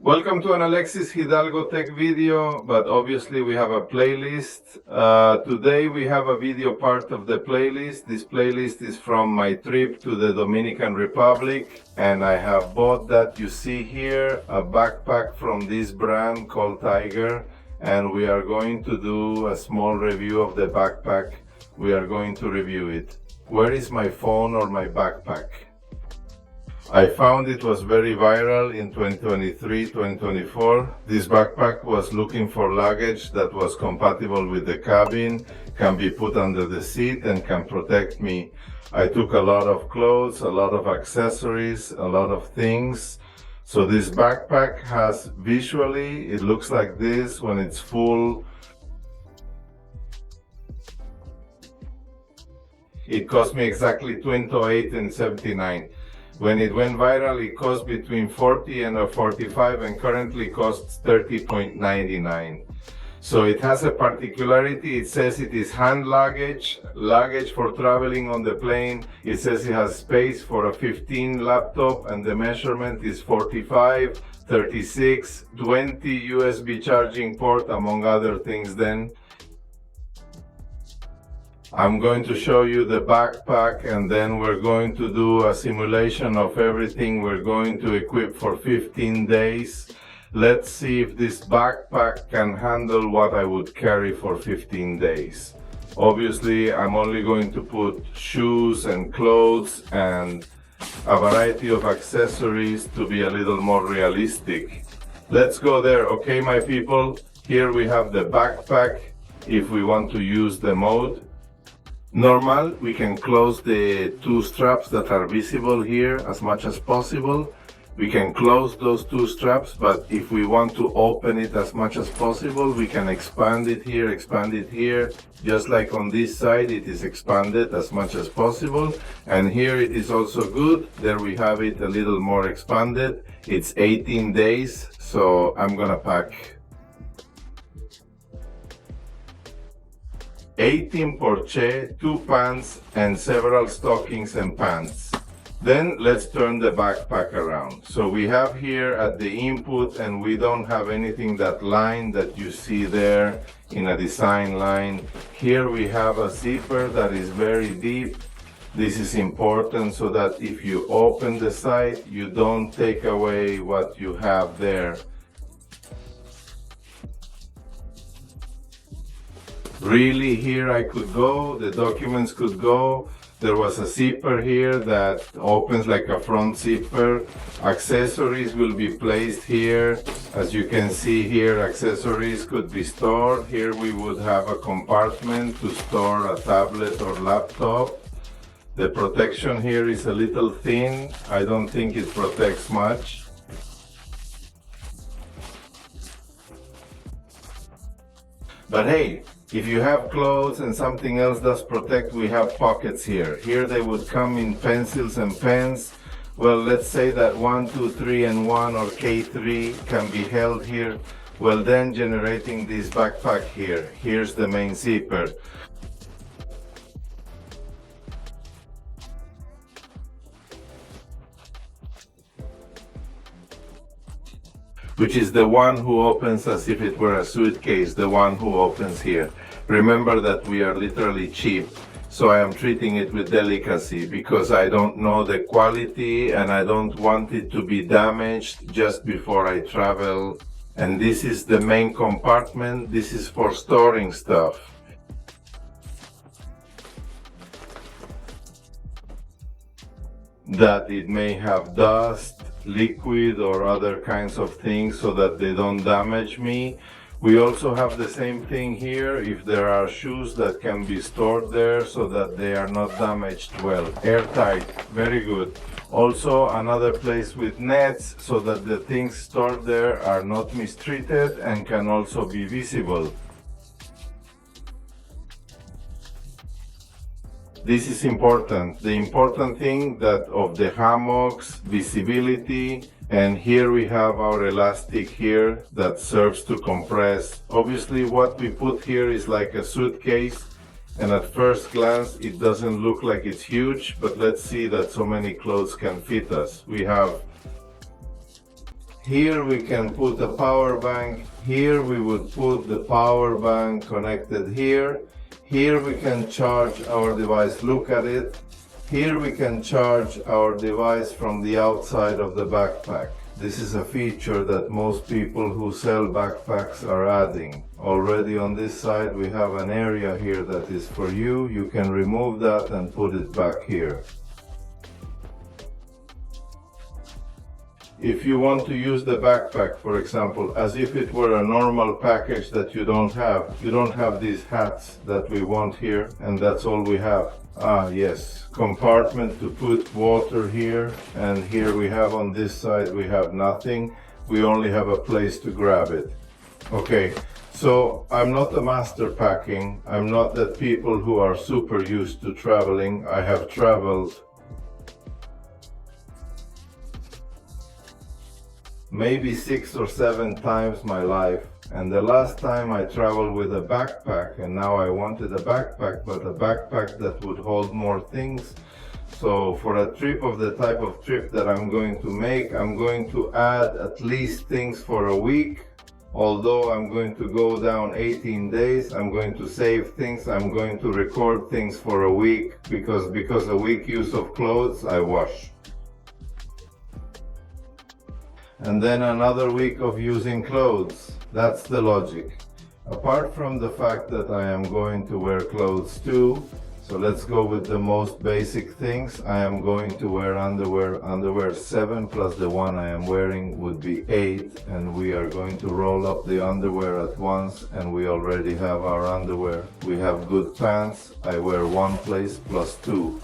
Welcome to an Alexis Hidalgo Tech video, but obviously we have a playlist. Today we have a video part of the playlist. This playlist is from my trip to the Dominican Republic, and I have bought that you see here, a backpack from this brand called Tayger, and we are going to do a small review of the backpack. We are going to review it. Where is my phone or my backpack? I found it was very viral in 2023-2024. This backpack was looking for luggage that was compatible with the cabin, can be put under the seat and can protect me. I took a lot of clothes, a lot of accessories, a lot of things. So this backpack has visually, it looks like this when it's full. It cost me exactly $28.79. When it went viral, it cost between $40 and $45 and currently costs $30.99. So it has a particularity. It says it is hand luggage for traveling on the plane. It says it has space for a 15 laptop and the measurement is 45, 36, 20 USB charging port, among other things then. I'm going to show you the backpack and then we're going to do a simulation of everything we're going to equip for 15 days. Let's see if this backpack can handle what I would carry for 15 days. Obviously, I'm only going to put shoes and clothes and a variety of accessories to be a little more realistic. Let's go there, okay, my people? Here we have the backpack if we want to use the mode. Normal, we can close the two straps that are visible here as much as possible. We can close those two straps, but if we want to open it as much as possible, we can expand it here, just like on this side it is expanded as much as possible. And here it is also good, there we have it a little more expanded. It's 18 days, so I'm gonna pack 18 porche, 2 pants, and several stockings and pants. Then let's turn the backpack around. So we have here at the input, and we don't have anything that line that you see there in a design line. Here we have a zipper that is very deep. This is important so that if you open the side, you don't take away what you have there. Really, here I could go, the documents could go. There was a zipper here that opens like a front zipper. Accessories will be placed here. As you can see here, accessories could be stored. Here we would have a compartment to store a tablet or laptop. The protection here is a little thin. I don't think it protects much. But hey, if you have clothes and something else does protect, we have pockets here. Here they would come in pencils and pens. Well, let's say that 1, 2, 3, and 1 or K3 can be held here. Well, then generating this backpack here. Here's the main zipper. Which is the one who opens as if it were a suitcase, the one who opens here. Remember that we are literally cheap, so I am treating it with delicacy because I don't know the quality and I don't want it to be damaged just before I travel. And this is the main compartment. This is for storing stuff. That it may have dust, liquid or other kinds of things so that they don't damage me. We also have the same thing here if there are shoes that can be stored there so that they are not damaged well. Airtight, very good. Also another place with nets so that the things stored there are not mistreated and can also be visible. This is important. The important thing that of the hammocks, visibility, and here we have our elastic here that serves to compress. Obviously what we put here is like a suitcase, and at first glance it doesn't look like it's huge, but let's see that so many clothes can fit us. We have Here we can put a power bank. Here we would put the power bank connected here. Here we can charge our device. Look at it. Here we can charge our device from the outside of the backpack. This is a feature that most people who sell backpacks are adding. Already on this side we have an area here that is for you. You can remove that and put it back here. If you want to use the backpack, for example, as if it were a normal package that you don't have these hats that we want here, and that's all we have. Yes, compartment to put water here, and here we have on this side we have nothing. We only have a place to grab it. Okay, so I'm not a master packing. I'm not that people who are super used to traveling. I have traveled maybe 6 or 7 times my life, and the last time I traveled with a backpack, and now I wanted a backpack, but a backpack that would hold more things. So for a trip of the type of trip that I'm going to make, I'm going to add at least things for a week. Although I'm going to go down 18 days, I'm going to save things. I'm going to record things for a week because a week use of clothes I wash. And then another week of using clothes. That's the logic. Apart from the fact that I am going to wear clothes too, so let's go with the most basic things. I am going to wear underwear. Underwear 7 plus the one I am wearing would be 8, and we are going to roll up the underwear at once, and we already have our underwear. We have good pants. I wear one place plus 2.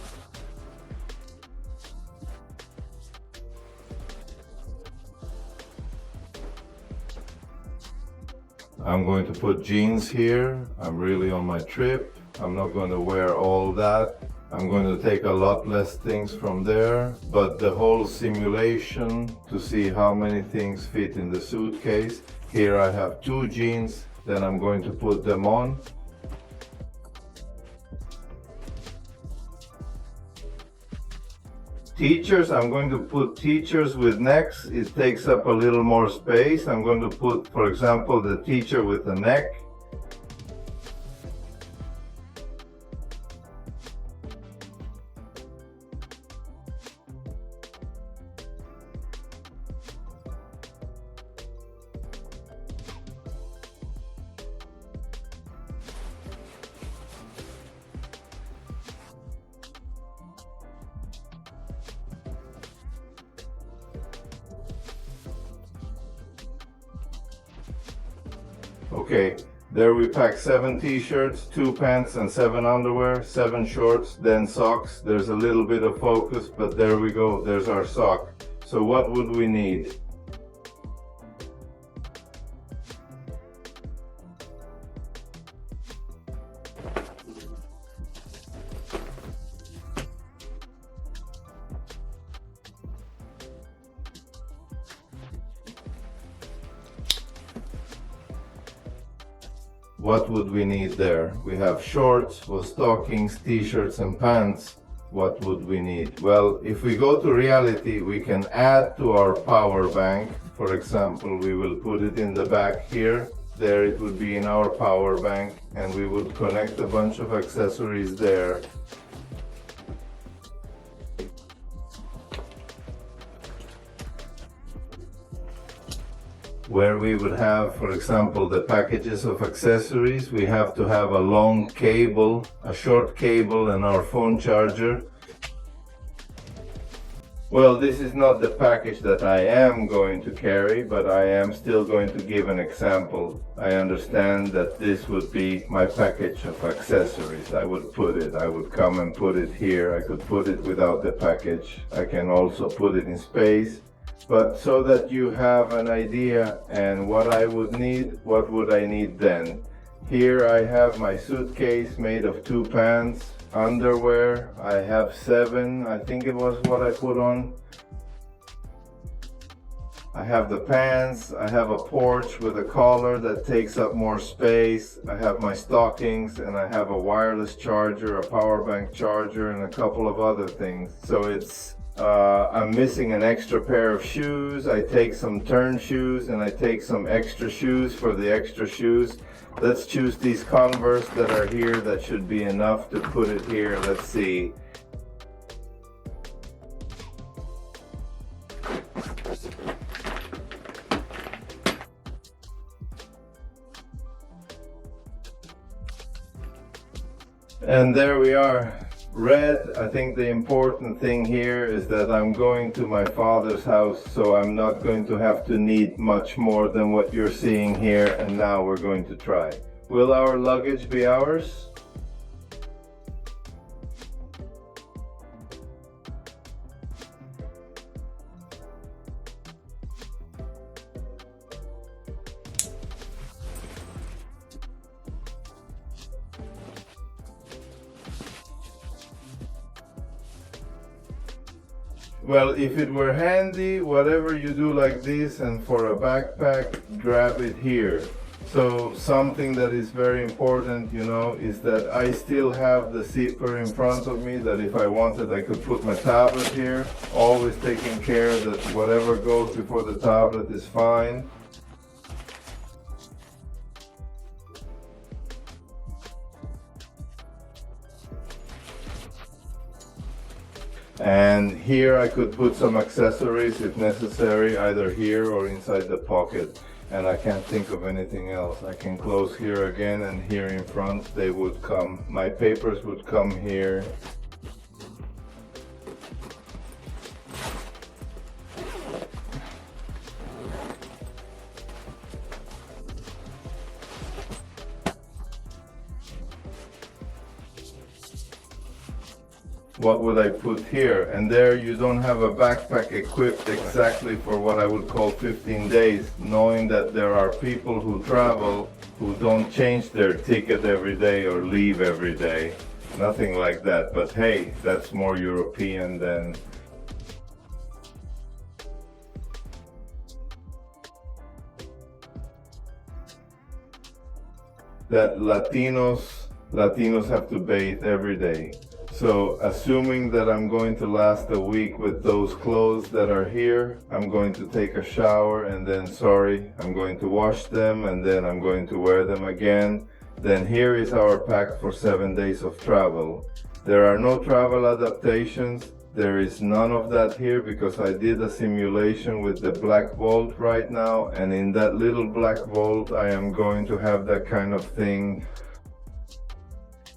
I'm going to put jeans here. I'm really on my trip. I'm not going to wear all that. I'm going to take a lot less things from there, but the whole simulation to see how many things fit in the suitcase. Here I have 2 jeans, then I'm going to put them on. Teachers, I'm going to put teachers with necks. It takes up a little more space. I'm going to put, for example, the teacher with a neck. Okay, there we pack 7 t-shirts, 2 pants and 7 underwear, 7 shorts, then socks. There's a little bit of focus, but there we go, there's our sock. So what would we need? What would we need there? We have shorts, stockings, t-shirts and pants. What would we need? Well, if we go to reality, we can add to our power bank. For example, we will put it in the back here. There it would be in our power bank, and we would connect a bunch of accessories there. Where we would have, for example, the packages of accessories, we have to have a long cable, a short cable, and our phone charger. Well, this is not the package that I am going to carry, but I am still going to give an example. I understand that this would be my package of accessories. I would come and put it here. I could put it without the package. I can also put it in space. But so that you have an idea and what I would need, what would I need then? Here I have my suitcase made of 2 pants, underwear. I have 7, I think it was what I put on. I have the pants, I have a porch with a collar that takes up more space. I have my stockings, and I have a wireless charger, a power bank charger, and a couple of other things. So it's I'm missing an extra pair of shoes. I take some turn shoes and I take some extra shoes for the extra shoes. Let's choose these Converse that are here. That should be enough to put it here. Let's see. And there we are. Red. I think the important thing here is that I'm going to my father's house, so I'm not going to have to need much more than what you're seeing here. And now we're going to try. Will our luggage be ours? Well, if it were handy, whatever you do like this, and for a backpack, grab it here. So something that is very important, you know, is that I still have the zipper in front of me, that if I wanted I could put my tablet here, always taking care that whatever goes before the tablet is fine. And here I could put some accessories if necessary, either here or inside the pocket. And I can't think of anything else. I can close here again, and here in front they would come. My papers would come here. What would I put here? And there you don't have a backpack equipped exactly for what I would call 15 days, knowing that there are people who travel who don't change their ticket every day or leave every day. Nothing like that. But hey, that's more European than... that Latinos have to bathe every day. So assuming that I'm going to last a week with those clothes that are here, I'm going to take a shower and then, I'm going to wash them and then I'm going to wear them again. Then here is our pack for 7 days of travel. There are no travel adaptations. There is none of that here because I did a simulation with the black vault right now, and in that little black vault I am going to have that kind of thing.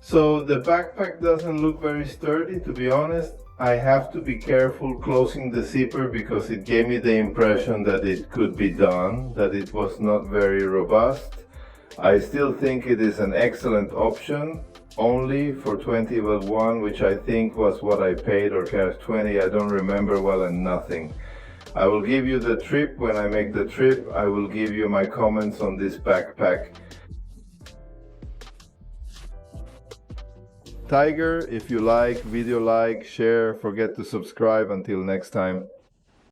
So the backpack doesn't look very sturdy, to be honest. I have to be careful closing the zipper because it gave me the impression that it could be done, that it was not very robust. I still think it is an excellent option, only for 20+1, which I think was what I paid, or cash 20, I don't remember well, and nothing. I will give you the trip when I make the trip. I will give you my comments on this backpack. Tayger, if you like, video like, share, forget to subscribe. Until next time.